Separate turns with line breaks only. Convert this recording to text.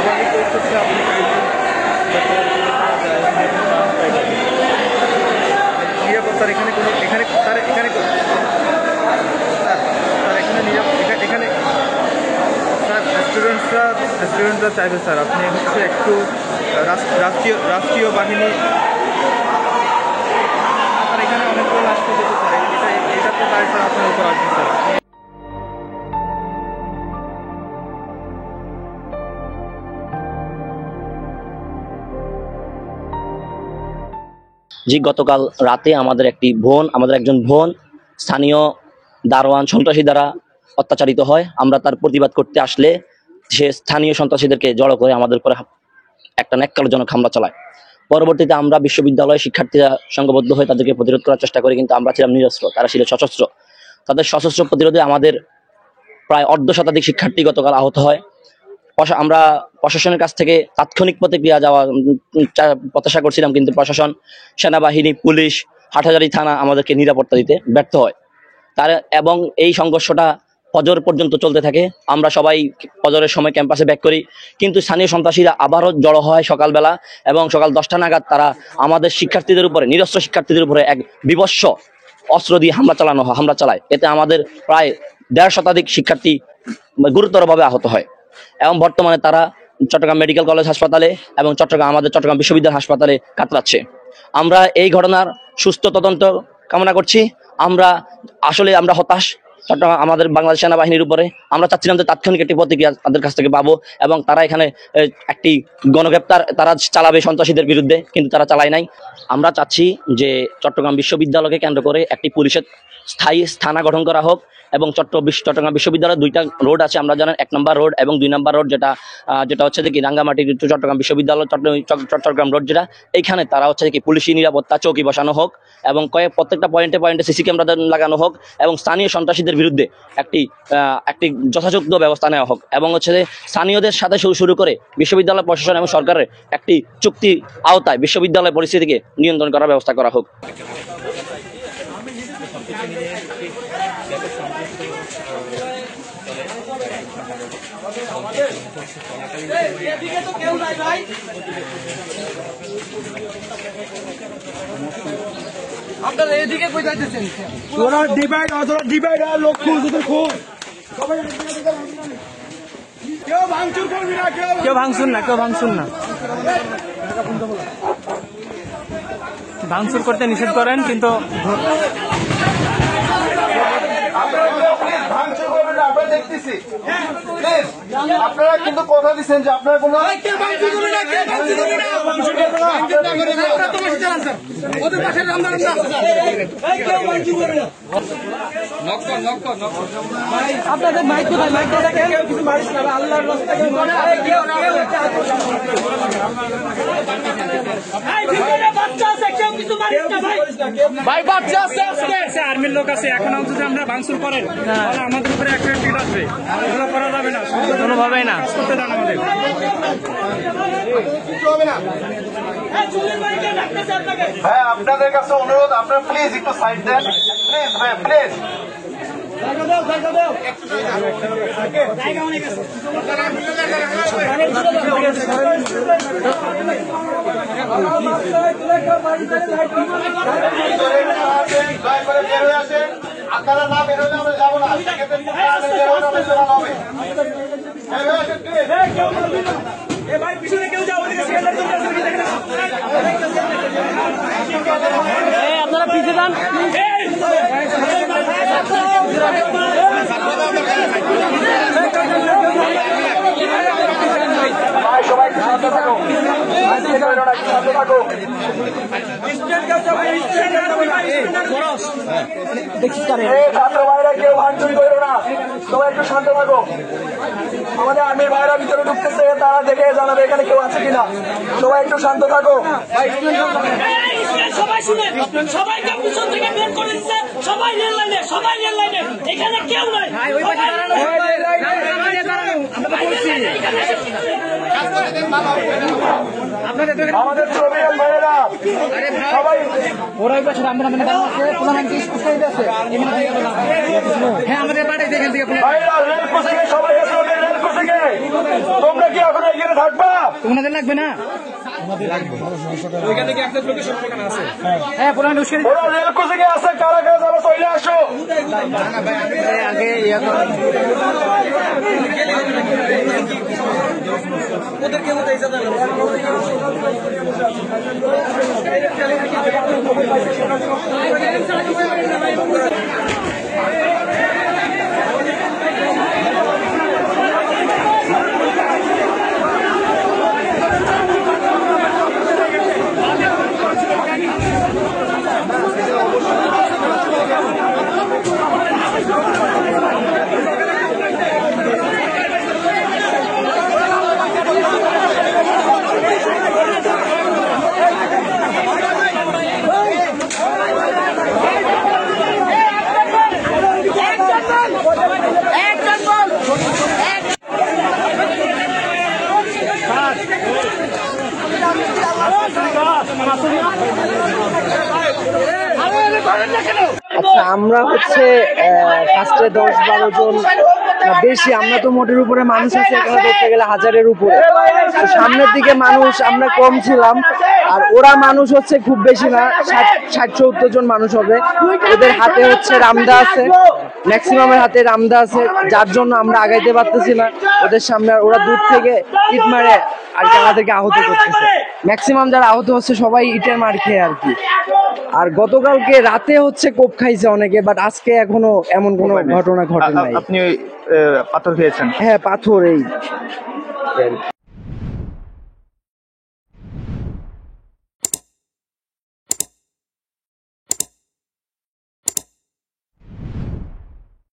আমার রিকোয়েস্ট হচ্ছে আপনি নিরাপত্তার এখানে কোনো এখানে স্যার এখানে স্যার এখানে স্যার স্টুডেন্টরা চাইবে স্যার আপনি হচ্ছে একটু রাষ্ট্রীয় বাহিনী স্যার এখানে অনেকগুলো রাষ্ট্র দিতে স্যার এটা তো তাই স্যার আপনার উপর আসবে স্যার।
জি, গতকাল রাতে আমাদের একজন বোন স্থানীয় দারোয়ান সন্ত্রাসী দ্বারা অত্যাচারিত হয়। আমরা তার প্রতিবাদ করতে আসলে সে স্থানীয় সন্ত্রাসীদেরকে জড়ো করে আমাদের উপরে একটা ন্যাক্কারজনক হামলা চালায়। পরবর্তীতে আমরা বিশ্ববিদ্যালয়ের শিক্ষার্থীরা সংঘবদ্ধ হয়ে তাদেরকে প্রতিরোধ করার চেষ্টা করি, কিন্তু আমরা ছিলাম নিরস্ত্র, তারা ছিল সশস্ত্র। তাদের সশস্ত্র প্রতিরোধে আমাদের প্রায় অর্ধশতাধিক শিক্ষার্থী গতকাল আহত হয়। আমরা প্রশাসনের কাছ থেকে তাৎক্ষণিক প্রতিক্রিয়া প্রত্যাশা করছিলাম, কিন্তু প্রশাসন, সেনাবাহিনী, পুলিশ, হাটহাজারী থানা আমাদেরকে নিরাপত্তা দিতে ব্যর্থ হয়। এবং এই সংঘর্ষটা ফজর পর্যন্ত চলতে থাকে। আমরা সবাই ফজরের সময় ক্যাম্পাসে ব্যাক করি, কিন্তু স্থানীয় সন্ত্রাসীরা আবারও জড়ো হয় সকালবেলা, এবং সকাল 10টা নাগাদ তারা আমাদের শিক্ষার্থীদের উপরে, নিরস্ত্র শিক্ষার্থীদের উপরে এক বিভৎস অস্ত্র দিয়ে হামলা চালায়। এতে আমাদের প্রায় 1.5 শতাধিক শিক্ষার্থী গুরুতরভাবে আহত হয়, এবং বর্তমানে তারা চট্টগ্রাম মেডিকেল কলেজ হাসপাতালে এবং আমাদের চট্টগ্রাম বিশ্ববিদ্যালয় হাসপাতালে কাতরাচ্ছে। আমরা এই ঘটনার সুস্থ তদন্ত কামনা করছি। আমরা হতাশ আমাদের বাংলাদেশ সেনাবাহিনীর উপরে। আমরা চাচ্ছিলাম যে তাৎক্ষণিক একটি প্রতিক্রিয়া তাদের কাছ থেকে পাবো, এবং তারা এখানে একটি গণগ্রেপ্তার তারা চালাবে সন্ত্রাসীদের বিরুদ্ধে, কিন্তু তারা চালায় নাই। আমরা চাচ্ছি যে চট্টগ্রাম বিশ্ববিদ্যালয়কে কেন্দ্র করে একটি পুলিশের স্থায়ী থানা গঠন করা হোক, এবং চট্টগ্রাম বিশ্ববিদ্যালয়ের 2টা রোড আছে, আমরা জানেন 1 নম্বর রোড এবং 2 নম্বর রোড, যেটা হচ্ছে কি রাঙ্গামাটি টু চট্টগ্রাম বিশ্ববিদ্যালয় চট্টগ্রাম রোড, যেটা এইখানে তারা হচ্ছে কি পুলিশি নিরাপত্তা চৌকি বসানো হোক, এবং প্রত্যেকটা পয়েন্টে সিসি ক্যামেরা লাগানো হোক, এবং স্থানীয় সন্ত্রাসীদের বিরুদ্ধে একটি যথাযোগ্য ব্যবস্থা নেওয়া হোক, এবং হচ্ছে স্থানীয়দের সাথে শুরু করে বিশ্ববিদ্যালয় প্রশাসন এবং সরকারের একটি চুক্তি আওতায় বিশ্ববিদ্যালয় পরিস্থিতিকে নিয়ন্ত্রণ করার ব্যবস্থা করা হোক।
আপনারা এদিকে কই যাইতেছেন? তোরা ডিভাইড আর লোক খুব সবাই কেউ ভাঙচুর করবি না, কেউ ভাঙচুর না ভাঙচুর করতে নিষেধ করেন, কিন্তু
দেখতেছি আপনারা কিন্তু কথা দিচ্ছেন যে আপনারা কোনো
আপনাদের মাইক কোথায়? মাইক কিছু মারিস না, আল্লাহর রাস্তায় ভাই বাচ্চা আছে, আর্মির লোক আছে। এখন যদি আমরা ভাঙচুর করেন তাহলে আমাদের উপরে একটা টিট আসবে, এগুলো করা যাবে না, কোনোভাবেই না। করতে দেন আমাদের,
হ্যাঁ আপনাদের কাছে অনুরোধ, আপনারা প্লিজ একটু সাইড দেন, প্লিজ ভাই প্লিজ। আপনারা না বেরোলে আমরা যাবো না,
আপনারা পিছিয়ে যান।
সবাই শান্ত থাকো, শান্ত থাকো। ছাত্র ভাইরা কেউ ভাঙচুর করো না, সবাই একটু শান্ত থাকো। আমাদের আর্মির ভাইরা ভিতরে ঢুকতেছে, তারা দেখে জানাবে এখানে কেউ আছে কিনা। সবাই একটু শান্ত থাকো।
সবাইকে পিছন থেকে বের করে দিচ্ছে, সবাই রেল লাইনে, এখানে কেউ নাই।
আমাদের শ্রমিক ভাইয়েরা সবাই
হ্যাঁ আমাদের বাড়ি দেখেন থেকে
রেল কোচিং সবাই থেকে তোমরা কি এখন এখানে থাকবা?
ওনাদের লাগবে না হ্যাঁ পুরান উস্কানি
ওরা রেল কোচিং আছে, কারা কারা যারা চলে আসো।
আগে
আচ্ছা আমরা হচ্ছে ফার্স্টে 10-12 জন না বেশি, আমরা তো মোটের উপরে মানুষ আছে এখানে ধরতে গেলে 1000-এর উপরে। তো সামনের দিকে মানুষ আমরা কম ছিলাম, আর ওরা মানুষ হচ্ছে খুব বেশি না, 60-70 জন মানুষ হবে। ওদের হাতে হচ্ছে রামদা আছে, ম্যাক্সিমামের হাতে রামদা আছে, যার জন্য আমরা আগাইতে পারতেছি না ওদের সামনে। আর ওরা দূর থেকে ইট মারে আর কি আমাদেরকে আহত করতেছে। ম্যাক্সিমাম যারা আহত হচ্ছে সবাই ইটের মার খেয়ে আর কি। আর গতকালকে রাতে হচ্ছে কোপ খাইছে অনেকে, বাট আজকে এখনো এমন কোনো ঘটনা ঘটে নাই।
আপনি পাথর খেয়েছেন?
হ্যাঁ পাথর এই